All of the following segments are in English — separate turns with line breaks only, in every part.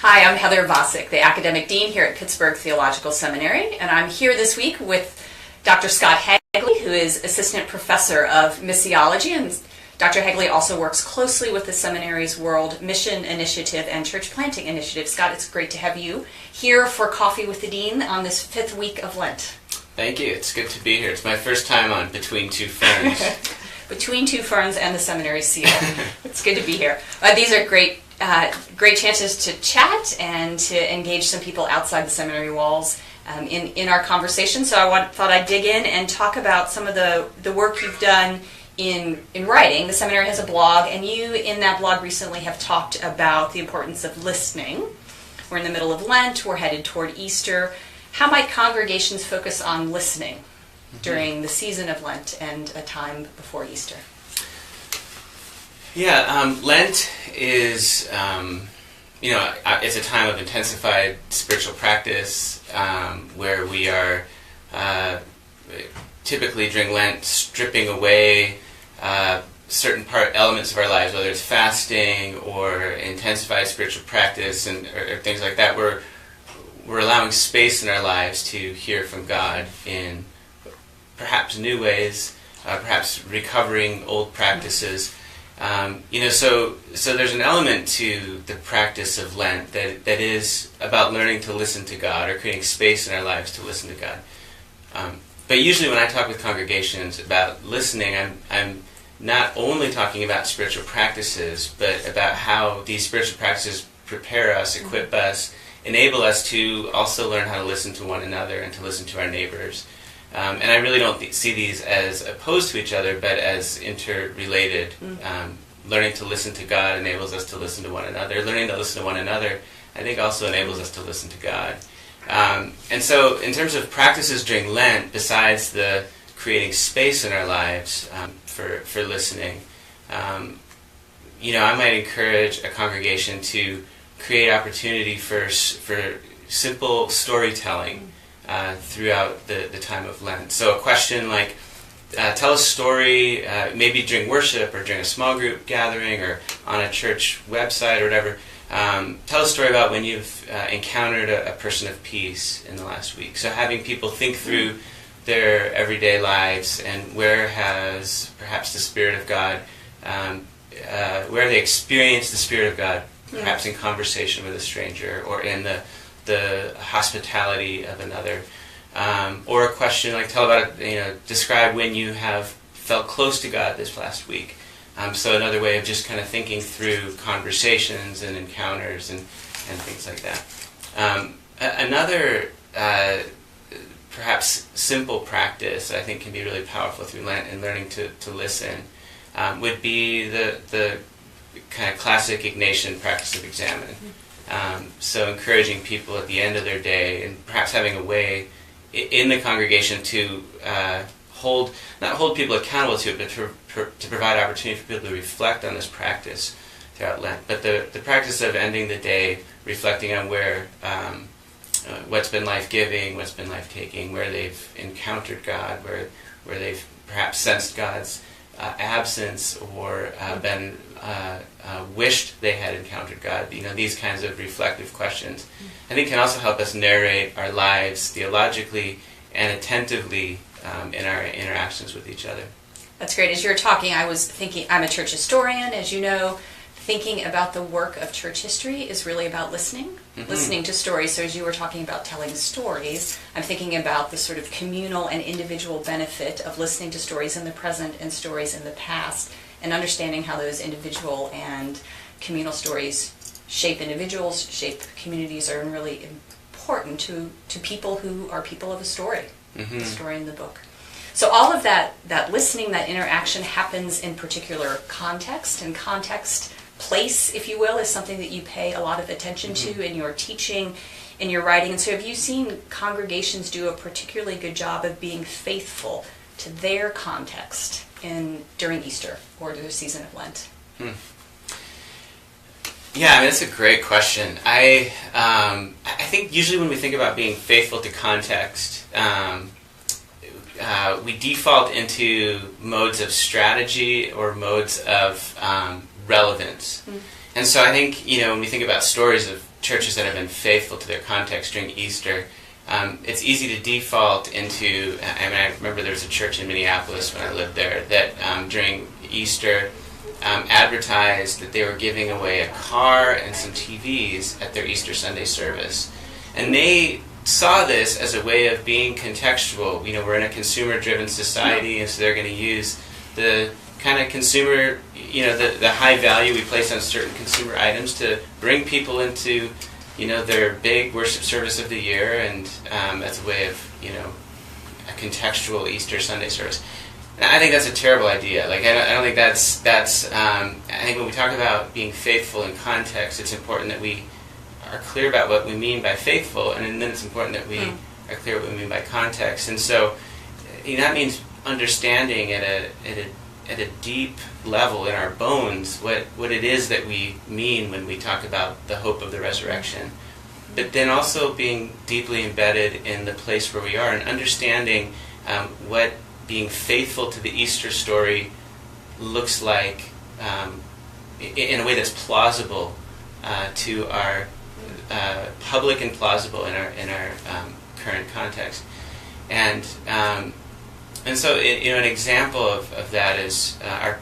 Hi, I'm Heather Vacek, the Academic Dean here at Pittsburgh Theological Seminary, and I'm here this week with Dr. Scott Hagley, who is Assistant Professor of Missiology, and Dr. Hagley also works closely with the seminary's World Mission Initiative and Church Planting Initiative. Scott, it's great to have you here for Coffee with the Dean on this fifth week of Lent.
Thank you. It's good to be here. It's my first time on Between Two Ferns.
Between Two Ferns and the Seminary Seal. It's good to be here. These are great chances to chat and to engage some people outside the seminary walls in our conversation. So thought I'd dig in and talk about some of the work you've done in writing. The seminary has a blog, and you in that blog recently have talked about the importance of listening. We're in the middle of Lent. We're headed toward Easter. How might congregations focus on listening during the season of Lent and a time before Easter?
Yeah, Lent is, it's a time of intensified spiritual practice where we are typically during Lent stripping away certain elements of our lives, whether it's fasting or intensified spiritual practice or things like that. We're allowing space in our lives to hear from God in perhaps new ways, perhaps recovering old practices. So there's an element to the practice of Lent that is about learning to listen to God or creating space in our lives to listen to God. But usually when I talk with congregations about listening, I'm not only talking about spiritual practices, but about how these spiritual practices prepare us, equip us, enable us to also learn how to listen to one another and to listen to our neighbors. And I really don't see these as opposed to each other, but as interrelated. Learning to listen to God enables us to listen to one another. Learning to listen to one another, I think, also enables us to listen to God. And so in terms of practices during Lent, besides the creating space in our lives for listening, I might encourage a congregation to create opportunity for simple storytelling throughout the time of Lent. So a question like, tell a story, maybe during worship or during a small group gathering or on a church website or whatever. Tell a story about when you've encountered a person of peace in the last week. So having people think through their everyday lives and where has perhaps the Spirit of God, where they experience the Spirit of God, perhaps in conversation with a stranger or in the hospitality of another. Or a question like, describe when you have felt close to God this last week. So another way of just kind of thinking through conversations and encounters and things like that. Another perhaps simple practice I think can be really powerful through Lent and learning to listen would be the kind of classic Ignatian practice of examine. So encouraging people at the end of their day and perhaps having a way in the congregation to not hold people accountable to it, but to provide opportunity for people to reflect on this practice throughout Lent. But the practice of ending the day reflecting on where what's been life-giving, what's been life-taking, where they've encountered God, where they've perhaps sensed God's absence or been wished they had encountered God. These kinds of reflective questions I think can also help us narrate our lives theologically and attentively in our interactions with each other.
That's great. As you were talking, I was thinking, I'm a church historian, as you know. Thinking about the work of church history is really about listening to stories. So as you were talking about telling stories, I'm thinking about the sort of communal and individual benefit of listening to stories in the present and stories in the past, and understanding how those individual and communal stories shape individuals, shape communities, are really important to people who are people of a story, the story in the book. So all of that listening, that interaction happens in particular context, and context, place, if you will, is something that you pay a lot of attention to in your teaching, in your writing. And so have you seen congregations do a particularly good job of being faithful to their context during Easter or the season of Lent?
Yeah, that's a great question. I think usually when we think about being faithful to context, we default into modes of strategy or modes of relevance. And so I think, when we think about stories of churches that have been faithful to their context during Easter, it's easy to default into, I remember there was a church in Minneapolis when I lived there that during Easter advertised that they were giving away a car and some TVs at their Easter Sunday service. And they saw this as a way of being contextual. We're in a consumer-driven society, and so they're going to use the kind of consumer, the high value we place on certain consumer items to bring people into, their big worship service of the year, and that's a way of, a contextual Easter Sunday service. And I think that's a terrible idea. Like, I don't think that's. I think when we talk about being faithful in context, it's important that we are clear about what we mean by faithful, and then it's important that we are clear what we mean by context. And so, that means understanding at a deep level in our bones what it is that we mean when we talk about the hope of the resurrection, but then also being deeply embedded in the place where we are and understanding what being faithful to the Easter story looks like in a way that's plausible to our public and plausible in our current context. And so an example of that is our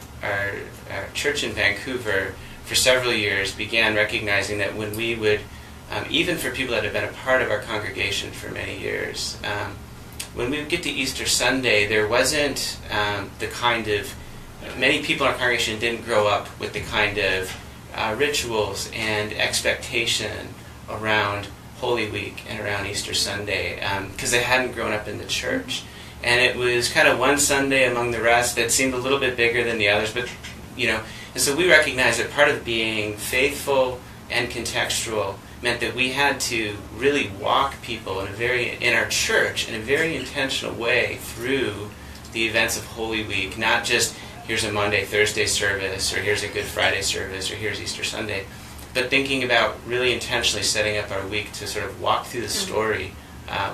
church in Vancouver for several years began recognizing that when we would, even for people that have been a part of our congregation for many years, when we would get to Easter Sunday, there wasn't the kind of, many people in our congregation didn't grow up with the kind of rituals and expectation around Holy Week and around Easter Sunday, because they hadn't grown up in the church. And it was kind of one Sunday among the rest that seemed a little bit bigger than the others, but, and so we recognized that part of being faithful and contextual meant that we had to really walk people in our church in a very intentional way through the events of Holy Week, not just here's a Monday, Thursday service, or here's a Good Friday service, or here's Easter Sunday, but thinking about really intentionally setting up our week to sort of walk through the story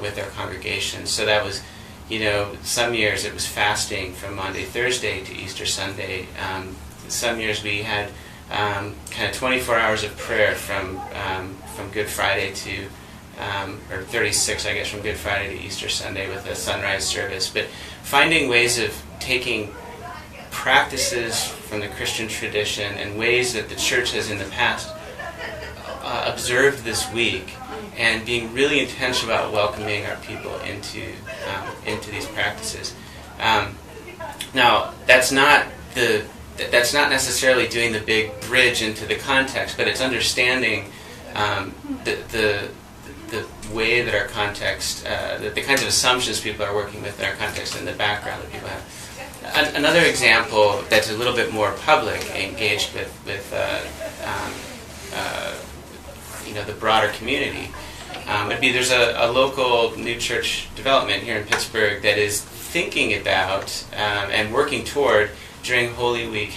with our congregation. So that was, some years it was fasting from Monday, Thursday to Easter Sunday. Some years we had kind of 24 hours of prayer from Good Friday to, or 36, I guess, from Good Friday to Easter Sunday with a sunrise service. But finding ways of taking practices from the Christian tradition and ways that the church has in the past observed this week, and being really intentional about welcoming our people into these practices. Now, that's not necessarily doing the big bridge into the context, but it's understanding the way that our context, the kinds of assumptions people are working with in our context, and the background that people have. Another example that's a little bit more public, engaged with the broader community, would be there's a local new church development here in Pittsburgh that is thinking about and working toward, during Holy Week,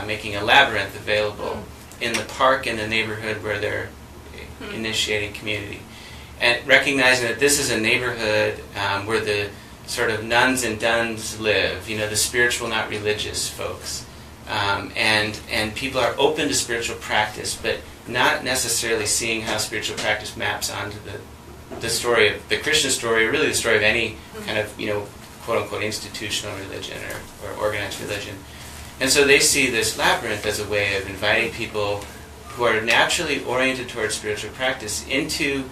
making a labyrinth available in the park in the neighborhood where they're initiating community, and recognizing that this is a neighborhood where the sort of nuns and duns live, the spiritual, not religious folks, and people are open to spiritual practice, but not necessarily seeing how spiritual practice maps onto the story of the Christian story, or really the story of any kind of quote-unquote institutional religion or organized religion. And so they see this labyrinth as a way of inviting people who are naturally oriented towards spiritual practice into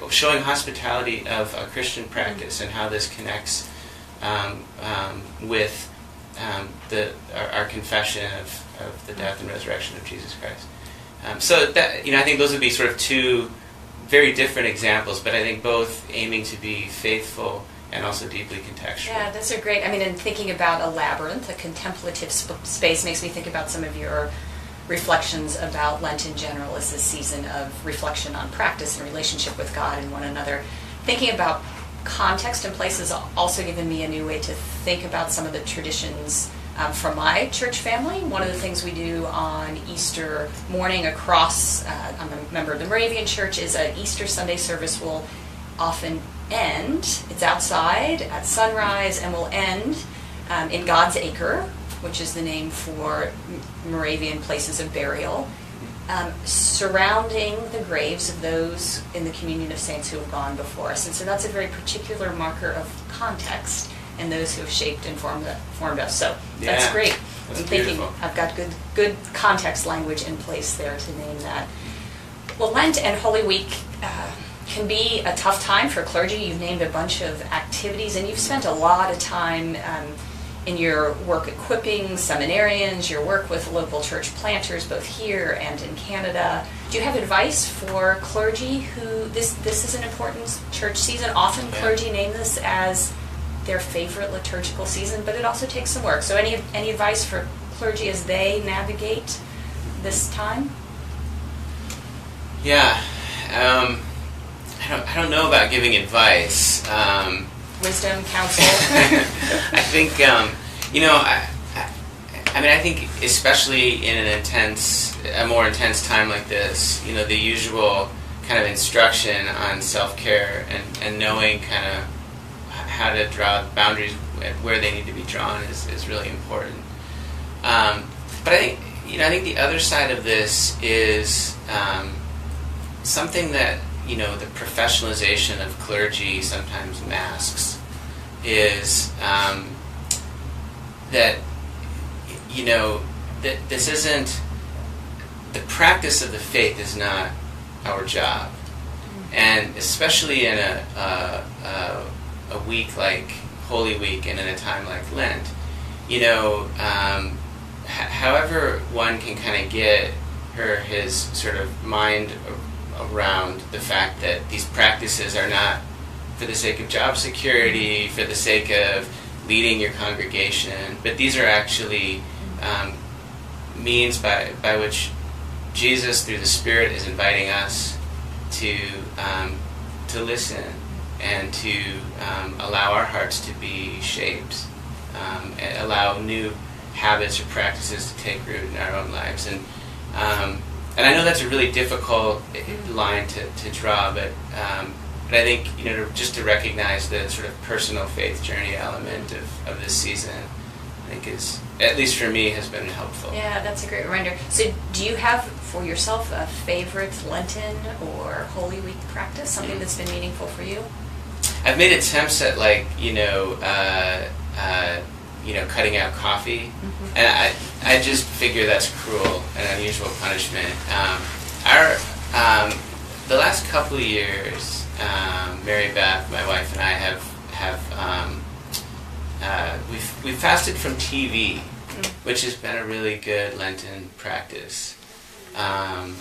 showing hospitality of a Christian practice, and how this connects with our confession of the death and resurrection of Jesus Christ. So that, I think those would be sort of two very different examples, but I think both aiming to be faithful and also deeply contextual.
Yeah, those are great. I mean, in thinking about a labyrinth, a contemplative space, makes me think about some of your reflections about Lent in general as a season of reflection on practice and relationship with God and one another. Thinking about context and place has also given me a new way to think about some of the traditions from my church family. One of the things we do on Easter morning across, I'm a member of the Moravian Church, is an Easter Sunday service will often end, it's outside at sunrise, and will end in God's Acre, which is the name for Moravian places of burial. surrounding the graves of those in the communion of saints who have gone before us. And so that's a very particular marker of context and those who have shaped and formed us. So that's great.
That's
I'm thinking
beautiful.
I've got good context language in place there to name that. Well, Lent and Holy Week can be a tough time for clergy. You've named a bunch of activities, and you've spent a lot of time in your work equipping seminarians, your work with local church planters, both here and in Canada. Do you have advice for clergy who this is an important church season? Often clergy name this as their favorite liturgical season, but it also takes some work. So any advice for clergy as they navigate this time?
Yeah, I don't know about giving advice.
Wisdom, counsel.
I think I think especially in a more intense time like this, the usual kind of instruction on self-care and knowing kind of how to draw boundaries where they need to be drawn is really important. But I think the other side of this is something that the professionalization of clergy sometimes masks is that this isn't the practice of the faith is not our job, and especially in a week like Holy Week and in a time like Lent, however one can kind of get his sort of mind around the fact that these practices are not for the sake of job security, for the sake of leading your congregation, but these are actually means by which Jesus, through the Spirit, is inviting us to listen and to allow our hearts to be shaped, and allow new habits or practices to take root in our own lives. And I know that's a really difficult line to draw, but I think just to recognize the sort of personal faith journey element of this season, I think is, at least for me, has been helpful.
Yeah, that's a great reminder. So do you have for yourself a favorite Lenten or Holy Week practice, something that's been meaningful for you?
I've made attempts at cutting out coffee, and I just figure that's cruel and unusual punishment. The last couple of years, Mary Beth, my wife, and I have we've fasted from TV, which has been a really good Lenten practice, and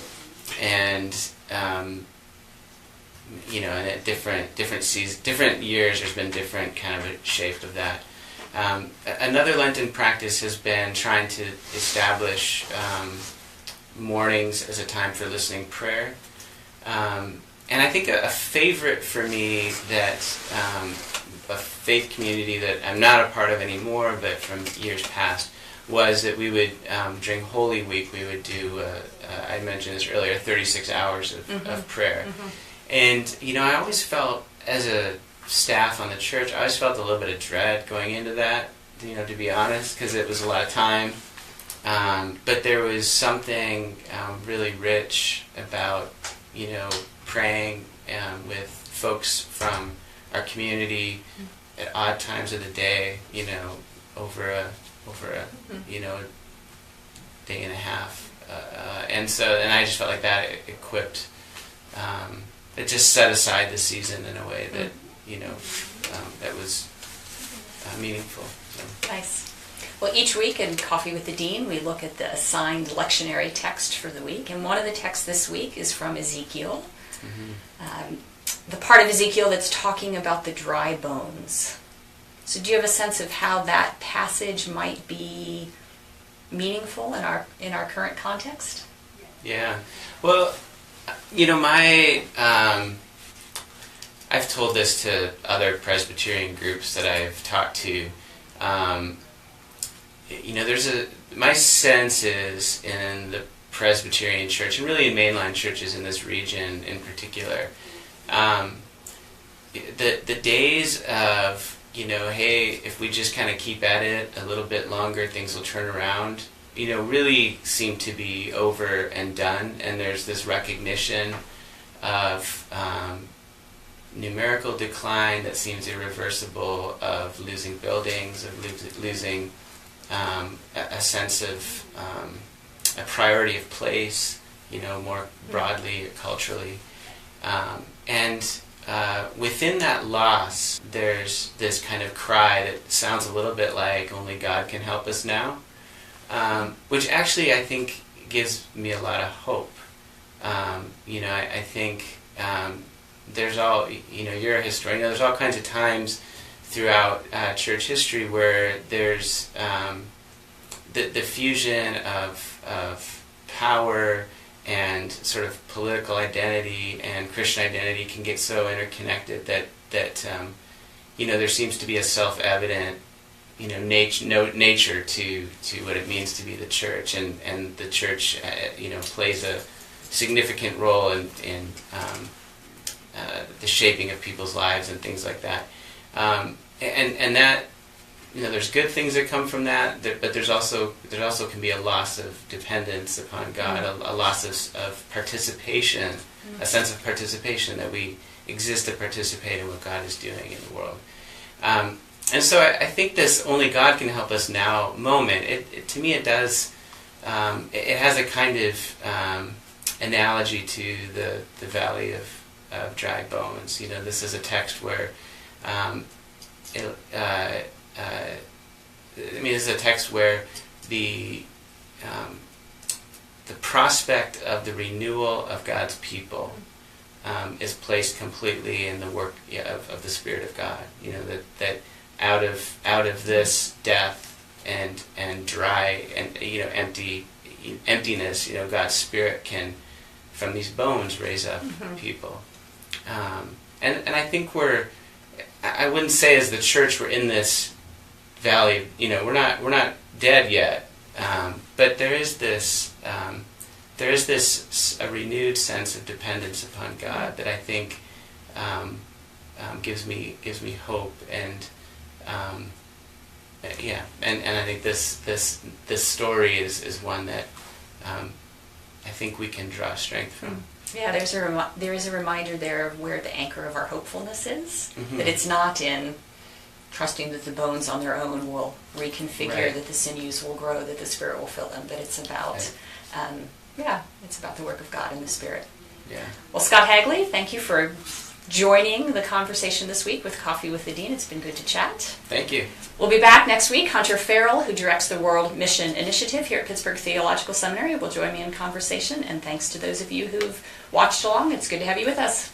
at different seasons, different years, there's been different kind of a shape of that. Another Lenten practice has been trying to establish mornings as a time for listening prayer. And I think a favorite for me that a faith community that I'm not a part of anymore, but from years past, was that we would, during Holy Week, we would do, I mentioned this earlier, 36 hours of prayer. And, I always felt, as a staff on the church, I always felt a little bit of dread going into that, to be honest, because it was a lot of time. But there was something really rich about, praying with folks from our community at odd times of the day, over a day and a half, and I just felt like that equipped. It just set aside the season in a way that that was meaningful. So.
Nice. Well, each week in Coffee with the Dean, we look at the assigned lectionary text for the week, and one of the texts this week is from Ezekiel. The part of Ezekiel that's talking about the dry bones. So do you have a sense of how that passage might be meaningful in our current context?
Yeah. Well, I've told this to other Presbyterian groups that I've talked to. My sense is in the Presbyterian Church, and really in mainline churches in this region in particular, the days of, hey, if we just kind of keep at it a little bit longer, things will turn around, really seem to be over and done, and there's this recognition of numerical decline that seems irreversible, of losing buildings, of losing a sense of a priority of place, more broadly, culturally. And within that loss, there's this kind of cry that sounds a little bit like only God can help us now, which actually I think gives me a lot of hope. I think there's you're a historian, there's all kinds of times throughout church history where there's the fusion of power and sort of political identity and Christian identity can get so interconnected that there seems to be a self-evident nature to what it means to be the church, and the church plays a significant role in the shaping of people's lives and things like that, and that there's good things that come from that, but there also can be a loss of dependence upon God, a loss of participation, a sense of participation, that we exist to participate in what God is doing in the world. And so I think this "only God can help us now" moment, to me it does, it has a kind of analogy to the valley of dry bones. This is a text where this is a text where the prospect of the renewal of God's people is placed completely in the work of the Spirit of God. That out of this death and dry and emptiness, God's Spirit can, from these bones, raise up people. And I think I wouldn't say as the church we're in this valley. We're not dead yet, but there is this a renewed sense of dependence upon God that I think gives me hope, and and I think this story is one that I think we can draw strength from.
Yeah, there is a reminder there of where the anchor of our hopefulness is. That it's not in trusting that the bones on their own will reconfigure, that the sinews will grow, that the Spirit will fill them. But it's about, it's about the work of God in the Spirit.
Yeah.
Well, Scott Hagley, thank you for joining the conversation this week with Coffee with the Dean. It's been good to chat.
Thank you.
We'll be back next week. Hunter Farrell, who directs the World Mission Initiative here at Pittsburgh Theological Seminary, will join me in conversation. And thanks to those of you who've watched along. It's good to have you with us.